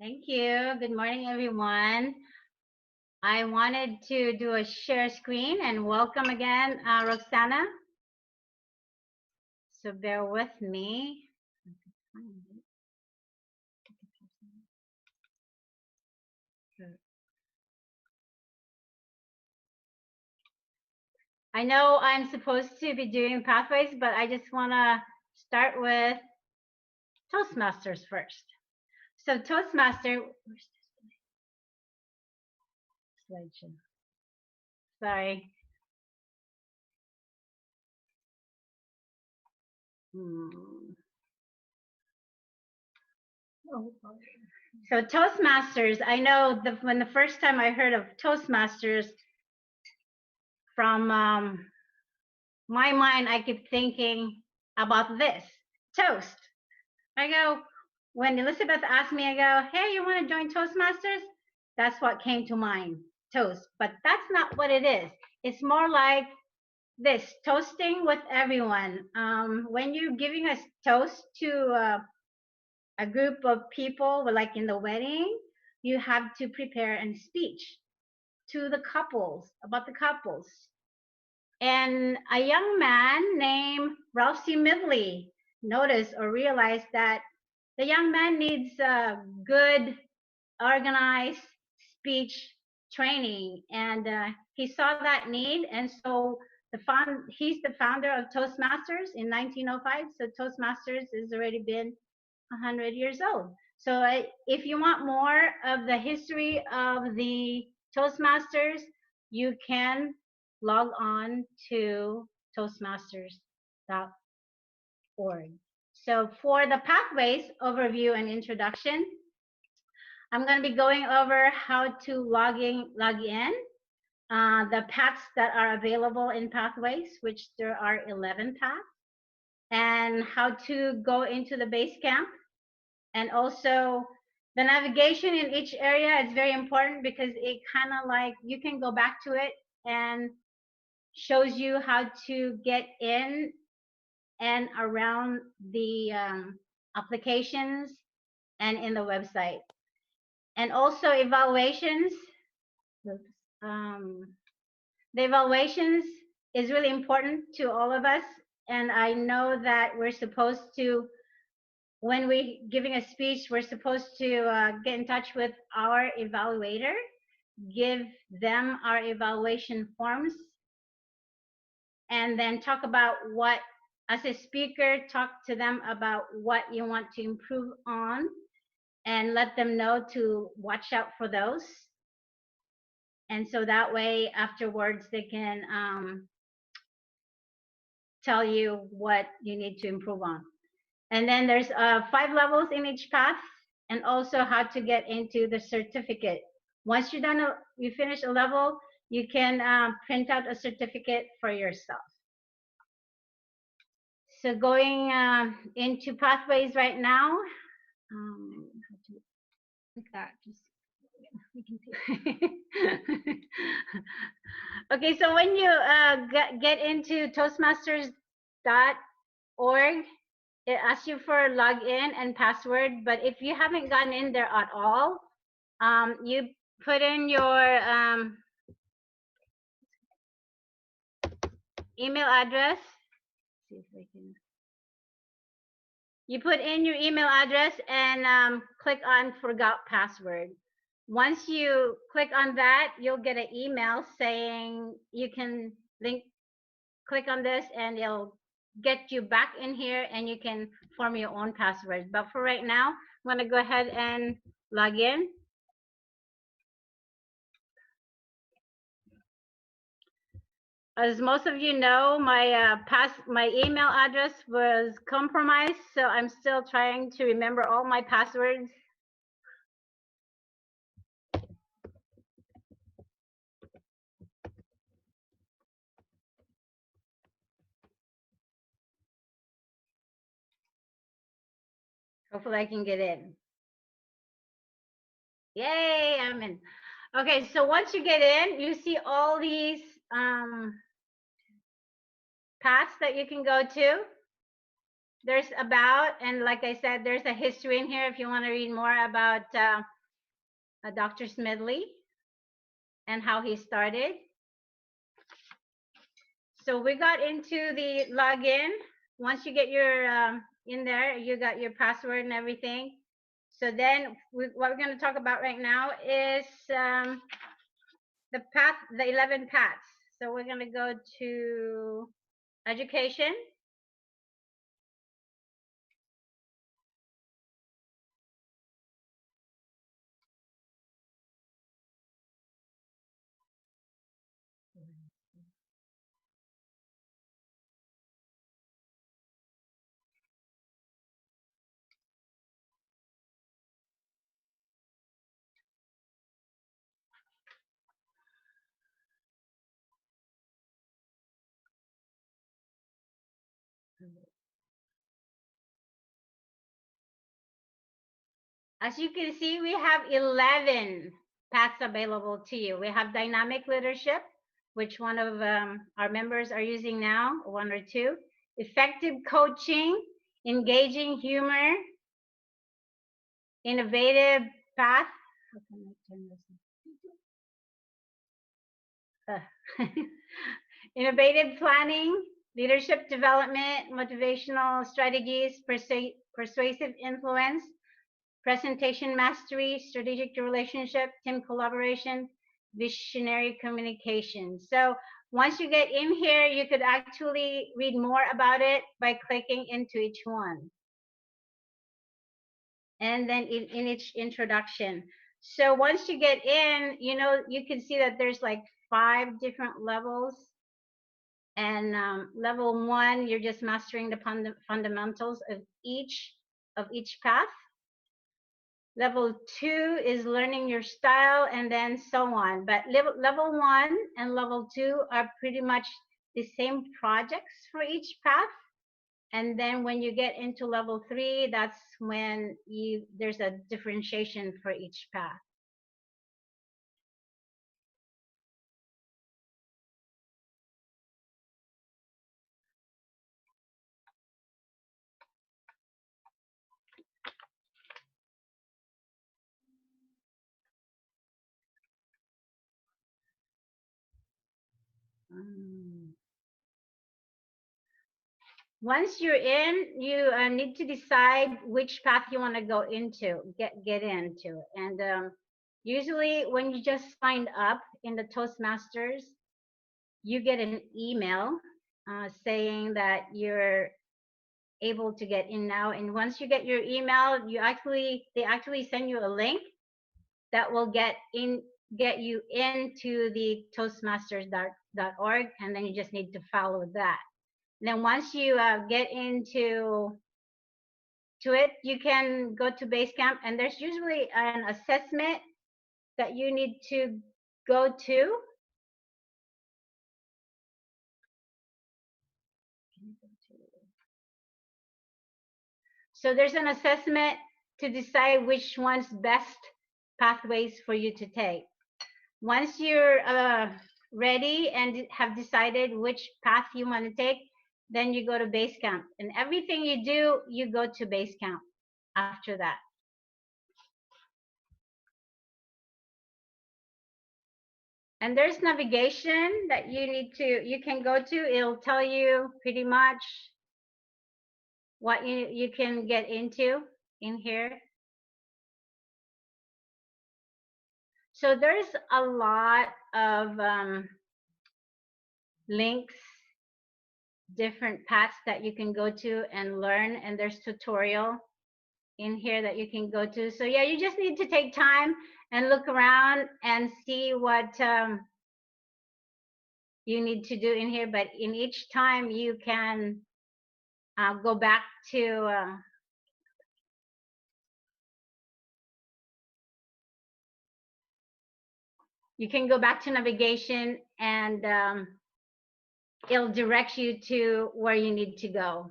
Thank you. Good morning, everyone. I wanted to do a share screen and welcome again, Roxana. So bear with me. I know I'm supposed to be doing pathways, but I just want to start with Toastmasters first. So Toastmaster, slideshow. Sorry. So Toastmasters, I know when the first time I heard of Toastmasters, from my mind, I keep thinking about this toast. I go, when Elizabeth asked me, I go, hey, you want to join Toastmasters? That's what came to mind, toast. But that's not what it is. It's more like this toasting with everyone. When you're giving a toast to a group of people, like in the wedding, you have to prepare a speech to the couples, about the couples. And a young man named Ralph C. Midley noticed or realized that the young man needs a good, organized speech training. And he saw that need. And so he's the founder of Toastmasters in 1905. So Toastmasters has already been 100 years old. So if you want more of the history of the Toastmasters, you can log on to toastmasters.org. So for the pathways overview and introduction, I'm going to be going over how to log in, the paths that are available in pathways, which there are 11 paths, and how to go into the base camp. And also the navigation in each area is very important because it kind of like you can go back to it and shows you how to get in and around the applications and in the website. And also evaluations. The evaluations is really important to all of us. And I know that we're supposed to, when we're giving a speech, we're supposed to get in touch with our evaluator, give them our evaluation forms, and then talk about what, as a speaker, talk to them about what you want to improve on and let them know to watch out for those. And so that way, afterwards, they can tell you what you need to improve on. And then there's 5 levels in each path, and also how to get into the certificate. Once you're done, you finish a level, you can print out a certificate for yourself. So going into pathways right now, like that, just you can see. Okay, so when you get into Toastmasters.org, it asks you for login and password, but if you haven't gotten in there at all, you put in your email address. See if I can. You put in your email address and click on forgot password. Once you click on that, you'll get an email saying you can click on this and it'll get you back in here and you can form your own password. But for right now, I'm going to go ahead and log in. As most of you know, my email address was compromised, so I'm still trying to remember all my passwords. Hopefully I can get in. Yay, I'm in. Okay, so once you get in, you see all these paths that you can go to. there's about, and like I said, there's a history in here if you want to read more about Dr. Smedley and how he started. So we got into the login. Once you get your in there, you got your password and everything. So then what we're going to talk about right now is the path, the 11 paths. So we're going to go to education. As you can see, we have 11 paths available to you. We have dynamic leadership, which one of our members are using now, one or two. Effective coaching, engaging humor, innovative path. How can I turn this? Innovative planning, leadership development, motivational strategies, persuasive influence, presentation mastery, strategic relationship, team collaboration, visionary communication. So once you get in here, you could actually read more about it by clicking into each one. And then in each introduction. So once you get in, you know, you can see that there's like 5 different levels. And level 1, you're just mastering the fundamentals of each path. Level 2 is learning your style, and then so on. But level 1 and level 2 are pretty much the same projects for each path. And then when you get into level 3, that's when there's a differentiation for each path. Once you're in, you need to decide which path you want to go into, get into. And usually when you just signed up in the Toastmasters, you get an email saying that you're able to get in now. And once you get your email, they actually send you a link that will get you into the toastmasters.org, and then you just need to follow that. And then once you get into it, you can go to Basecamp, and there's usually an assessment that you need to go to. So there's an assessment to decide which one's best pathways for you to take. Once you're ready and have decided which path you want to take, then you go to Basecamp. And everything you do, you go to Basecamp after that. And there's navigation that you can go to. It'll tell you pretty much what you can get into in here. So there's a lot of links, different paths that you can go to and learn, and there's tutorial in here that you can go to. So yeah, you just need to take time and look around and see what you need to do in here. But in each time you can go back to you can go back to navigation, and it'll direct you to where you need to go.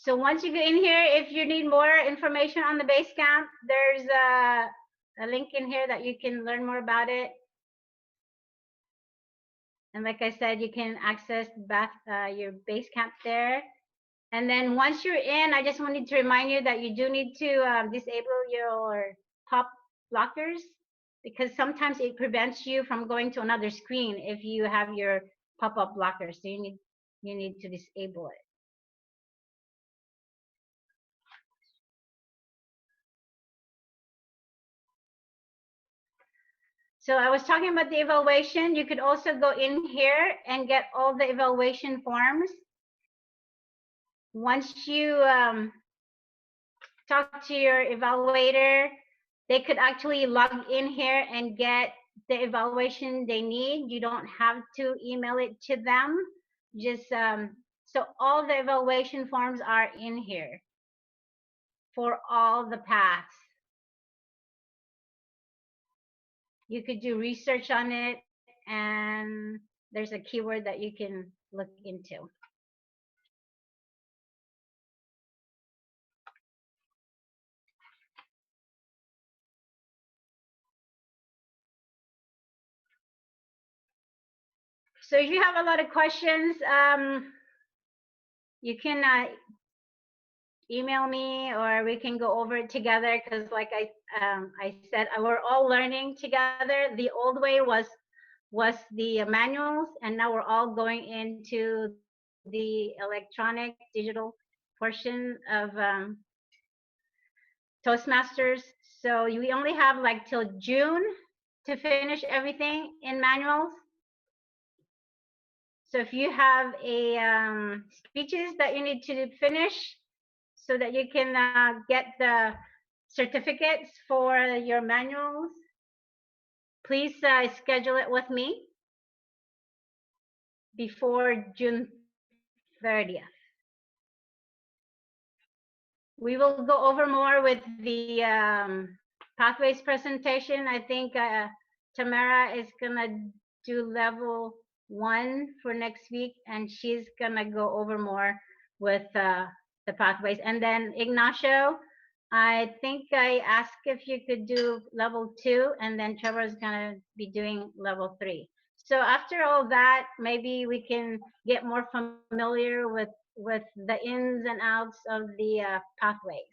So once you get in here, if you need more information on the base camp, there's a link in here that you can learn more about it. And like I said, you can access your base camp there. And then once you're in, I just wanted to remind you that you do need to disable your pop blockers, because sometimes it prevents you from going to another screen if you have your pop-up blocker. So you need to disable it. So I was talking about the evaluation. You could also go in here and get all the evaluation forms. Once you talk to your evaluator, they could actually log in here and get the evaluation they need. You don't have to email it to them. Just so all the evaluation forms are in here for all the paths. You could do research on it, and there's a keyword that you can look into. So if you have a lot of questions, you can email me, or we can go over it together, because like I said, we're all learning together. The old way was the manuals, and now we're all going into the electronic digital portion of Toastmasters. So we only have like till June to finish everything in manuals. So if you have a speeches that you need to finish so that you can get the certificates for your manuals, please schedule it with me before June 30th. We will go over more with the pathways presentation. I think Tamara is gonna do level 1 for next week, and she's gonna go over more with the pathways. And then Ignacio, I think I asked if you could do level 2, and then Trevor's gonna be doing level 3. So after all that, maybe we can get more familiar with the ins and outs of the pathways.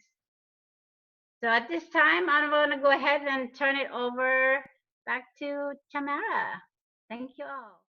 So at this time, I'm going to go ahead and turn it over back to Tamara. Thank you all.